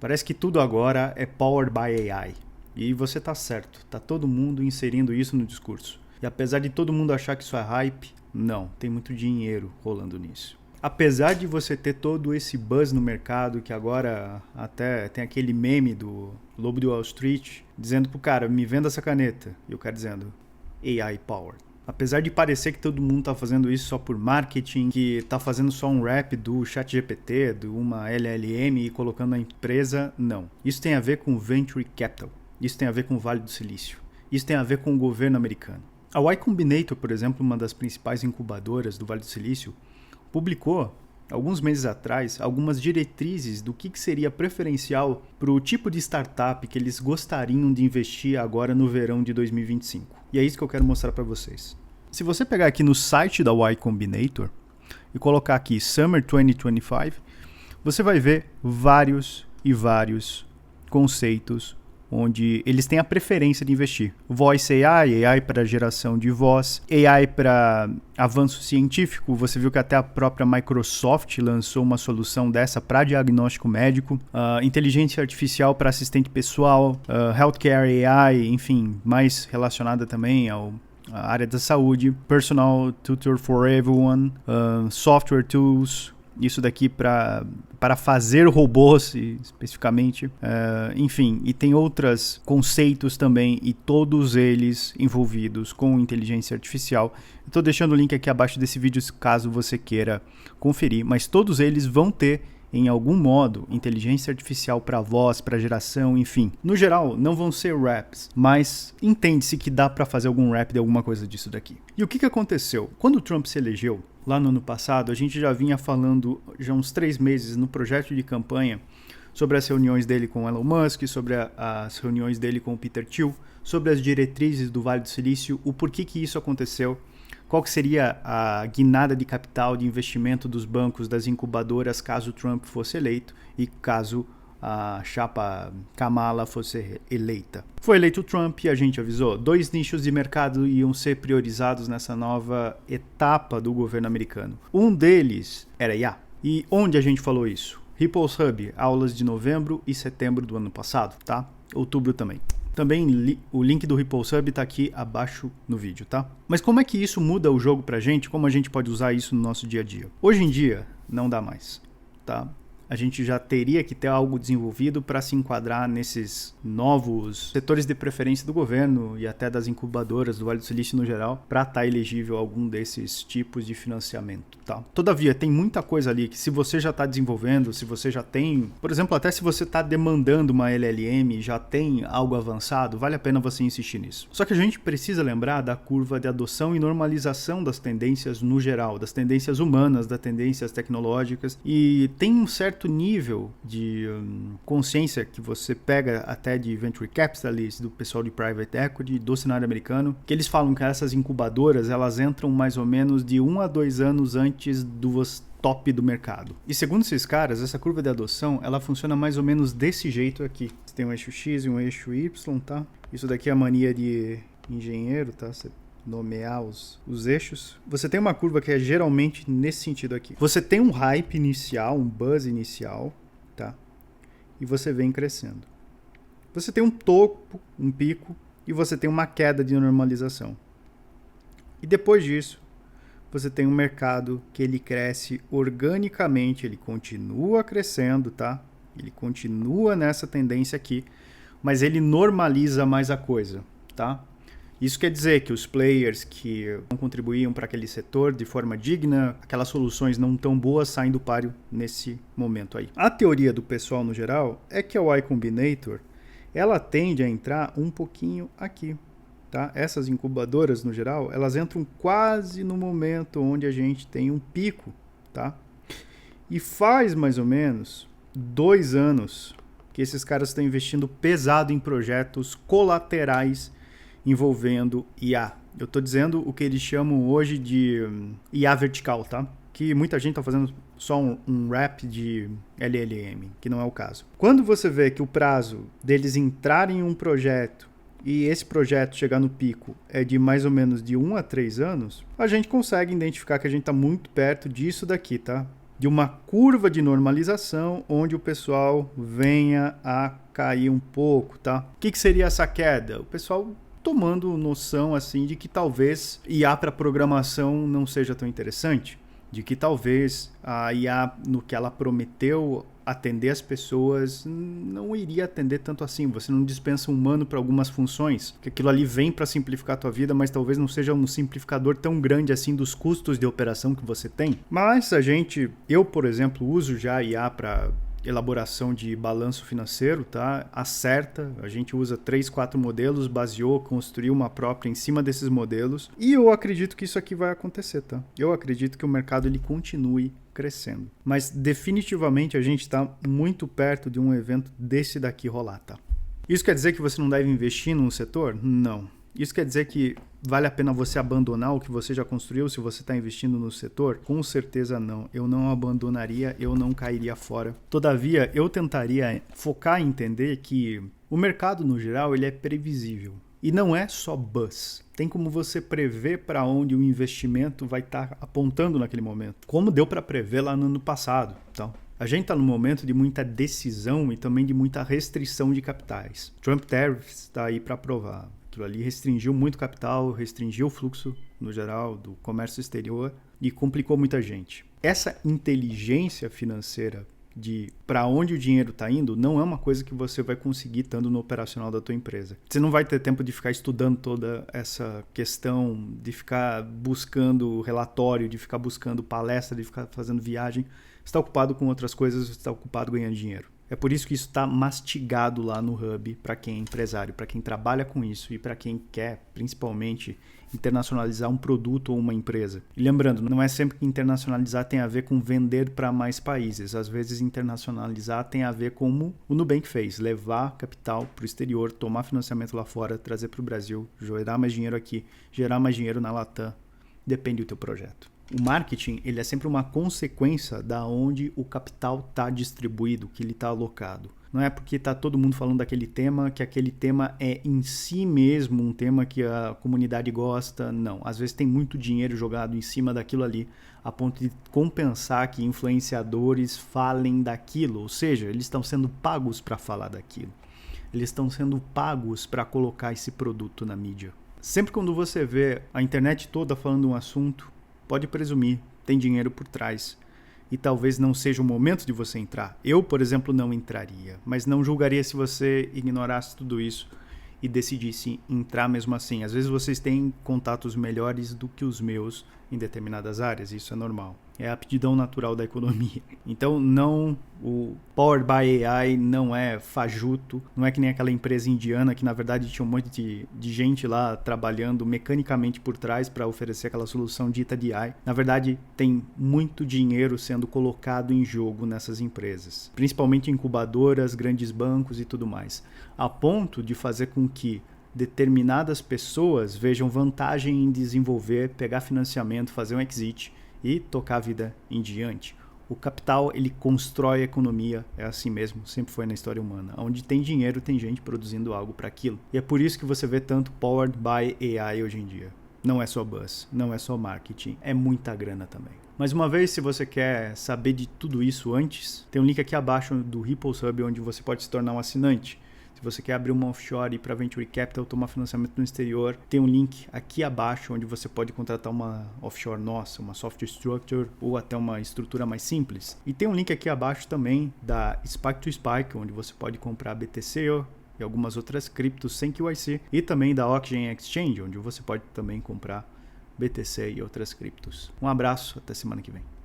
Parece que tudo agora é powered by AI. E você tá certo, tá todo mundo inserindo isso no discurso. E apesar de todo mundo achar que isso é hype, não, tem muito dinheiro rolando nisso. Apesar de você ter todo esse buzz no mercado, que agora até tem aquele meme do Lobo de Wall Street, dizendo pro cara, me venda essa caneta. E o cara dizendo, AI powered. Apesar de parecer que todo mundo tá fazendo isso só por marketing, que tá fazendo só um wrap do ChatGPT, de uma LLM e colocando na empresa, não. Isso tem a ver com Venture Capital. Isso tem a ver com o Vale do Silício. Isso tem a ver com o governo americano. A Y Combinator, por exemplo, uma das principais incubadoras do Vale do Silício, publicou, alguns meses atrás, algumas diretrizes do que seria preferencial para o tipo de startup que eles gostariam de investir agora no verão de 2025. E é isso que eu quero mostrar para vocês. Se você pegar aqui no site da Y Combinator e colocar aqui Summer 2025, você vai ver vários conceitos onde eles têm a preferência de investir. Voice AI, AI para geração de voz, AI para avanço científico. Você viu que até a própria Microsoft lançou uma solução dessa para diagnóstico médico. Inteligência artificial para assistente pessoal, healthcare AI, enfim, mais relacionada também à área da saúde. Personal tutor for everyone, software tools. Isso daqui para fazer robôs, especificamente. Enfim, e tem outros conceitos também, e todos eles envolvidos com inteligência artificial. Estou deixando o link aqui abaixo desse vídeo, caso você queira conferir. Mas todos eles vão ter, em algum modo, inteligência artificial para voz, para geração, enfim. No geral, não vão ser raps, mas entende-se que dá para fazer algum rap de alguma coisa disso daqui. E o que aconteceu? Quando o Trump se elegeu, lá no ano passado, a gente já vinha falando, já uns 3 meses, no projeto de campanha, sobre as reuniões dele com Elon Musk, sobre as reuniões dele com o Peter Thiel, sobre as diretrizes do Vale do Silício, o porquê que isso aconteceu, qual que seria a guinada de capital de investimento dos bancos, das incubadoras, caso Trump fosse eleito e caso a chapa Kamala fosse eleita. Foi eleito Trump e a gente avisou, 2 nichos de mercado iam ser priorizados nessa nova etapa do governo americano. Um deles era IA. E onde a gente falou isso? Ripple's Hub, aulas de novembro e setembro do ano passado, tá? Outubro também. Também o link do Ripple's Hub está aqui abaixo no vídeo, tá? Mas como é que isso muda o jogo pra gente? Como a gente pode usar isso no nosso dia a dia? Hoje em dia, não dá mais, tá? A gente já teria que ter algo desenvolvido para se enquadrar nesses novos setores de preferência do governo e até das incubadoras do Vale do Silício no geral, para estar elegível a algum desses tipos de financiamento, tá? Todavia, tem muita coisa ali que se você já está desenvolvendo, se você já tem, por exemplo, até se você está demandando uma LLM, já tem algo avançado, vale a pena você insistir nisso. Só que a gente precisa lembrar da curva de adoção e normalização das tendências no geral, das tendências humanas, das tendências tecnológicas, e tem um certo nível de consciência que você pega até de venture capitalists, do pessoal de private equity, do cenário americano, que eles falam que essas incubadoras, elas entram mais ou menos de 1 a 2 anos antes dos top do mercado. E segundo esses caras, essa curva de adoção, ela funciona mais ou menos desse jeito aqui. Você tem um eixo X e um eixo Y, tá? Isso daqui é a mania de engenheiro, tá? Você nomear os eixos. Você tem uma curva que é geralmente nesse sentido aqui. Você tem um hype inicial, um buzz inicial, tá? E você vem crescendo. Você tem um topo, um pico, e você tem uma queda de normalização. E depois disso, você tem um mercado que ele cresce organicamente, ele continua crescendo, tá? Ele continua nessa tendência aqui, mas ele normaliza mais a coisa, tá? Isso quer dizer que os players que não contribuíam para aquele setor de forma digna, aquelas soluções não tão boas saem do páreo nesse momento aí. A teoria do pessoal no geral é que a Y Combinator, ela tende a entrar um pouquinho aqui, tá? Essas incubadoras no geral, elas entram quase no momento onde a gente tem um pico, tá? E faz mais ou menos 2 anos que esses caras estão investindo pesado em projetos colaterais envolvendo IA. Eu estou dizendo o que eles chamam hoje de IA vertical, tá? Que muita gente está fazendo só um wrap de LLM, que não é o caso. Quando você vê que o prazo deles entrarem em um projeto e esse projeto chegar no pico é de mais ou menos de 1 a 3 anos, a gente consegue identificar que a gente está muito perto disso daqui, tá? de uma curva de normalização onde o pessoal venha a cair um pouco, tá? O que seria essa queda? O pessoal tomando noção assim de que talvez IA para programação não seja tão interessante, de que talvez a IA no que ela prometeu atender as pessoas não iria atender tanto assim. Você não dispensa um humano para algumas funções, que aquilo ali vem para simplificar a tua vida, mas talvez não seja um simplificador tão grande assim dos custos de operação que você tem. Mas eu, por exemplo, uso já IA para elaboração de balanço financeiro, tá? Acerta, a gente usa 3, 4 modelos, baseou, construiu uma própria em cima desses modelos, e eu acredito que isso aqui vai acontecer, tá? Eu acredito que o mercado ele continue crescendo. Mas definitivamente a gente está muito perto de um evento desse daqui rolar, tá? Isso quer dizer que você não deve investir num setor? Não. Isso quer dizer que vale a pena você abandonar o que você já construiu se você está investindo no setor? Com certeza não. Eu não abandonaria, eu não cairia fora. Todavia, eu tentaria focar em entender que o mercado, no geral, ele é previsível. E não é só buzz. Tem como você prever para onde o investimento vai estar apontando naquele momento. Como deu para prever lá no ano passado. Então, a gente está num momento de muita decisão e também de muita restrição de capitais. Trump Tariffs está aí para provar. Aquilo ali restringiu muito capital, restringiu o fluxo, no geral, do comércio exterior e complicou muita gente. Essa inteligência financeira de para onde o dinheiro está indo não é uma coisa que você vai conseguir estando no operacional da tua empresa. Você não vai ter tempo de ficar estudando toda essa questão, de ficar buscando relatório, de ficar buscando palestra, de ficar fazendo viagem. Você está ocupado com outras coisas, você está ocupado ganhando dinheiro. É por isso que isso está mastigado lá no Hub para quem é empresário, para quem trabalha com isso e para quem quer, principalmente, internacionalizar um produto ou uma empresa. E lembrando, não é sempre que internacionalizar tem a ver com vender para mais países. Às vezes, internacionalizar tem a ver como o Nubank fez, levar capital para o exterior, tomar financiamento lá fora, trazer para o Brasil, gerar mais dinheiro aqui, gerar mais dinheiro na Latam. Depende do teu projeto. O marketing ele é sempre uma consequência da onde o capital está distribuído, que ele está alocado. Não é porque está todo mundo falando daquele tema que aquele tema é em si mesmo um tema que a comunidade gosta. Não, às vezes tem muito dinheiro jogado em cima daquilo ali a ponto de compensar que influenciadores falem daquilo. Ou seja, eles estão sendo pagos para falar daquilo. Eles estão sendo pagos para colocar esse produto na mídia. Sempre quando você vê a internet toda falando um assunto, pode presumir, tem dinheiro por trás. E talvez não seja o momento de você entrar. Eu, por exemplo, não entraria. Mas não julgaria se você ignorasse tudo isso e decidisse entrar mesmo assim. Às vezes vocês têm contatos melhores do que os meus em determinadas áreas. Isso é normal. É a aptidão natural da economia. Então, não, o Powered by AI não é fajuto, não é que nem aquela empresa indiana que, na verdade, tinha um monte de gente lá trabalhando mecanicamente por trás para oferecer aquela solução dita de AI. Na verdade, tem muito dinheiro sendo colocado em jogo nessas empresas, principalmente incubadoras, grandes bancos e tudo mais, a ponto de fazer com que determinadas pessoas vejam vantagem em desenvolver, pegar financiamento, fazer um exit e tocar a vida em diante. O capital, ele constrói a economia, é assim mesmo, sempre foi na história humana. Onde tem dinheiro, tem gente produzindo algo para aquilo. E é por isso que você vê tanto Powered by AI hoje em dia. Não é só buzz, não é só marketing, é muita grana também. Mais uma vez, se você quer saber de tudo isso antes, tem um link aqui abaixo do Ripples Hub, onde você pode se tornar um assinante. Se você quer abrir uma offshore para Venture Capital, tomar financiamento no exterior, tem um link aqui abaixo onde você pode contratar uma offshore nossa, uma software structure ou até uma estrutura mais simples. E tem um link aqui abaixo também da Spike to Spike, onde você pode comprar BTC e algumas outras criptos sem QIC. E também da Oxygen Exchange, onde você pode também comprar BTC e outras criptos. Um abraço, até semana que vem.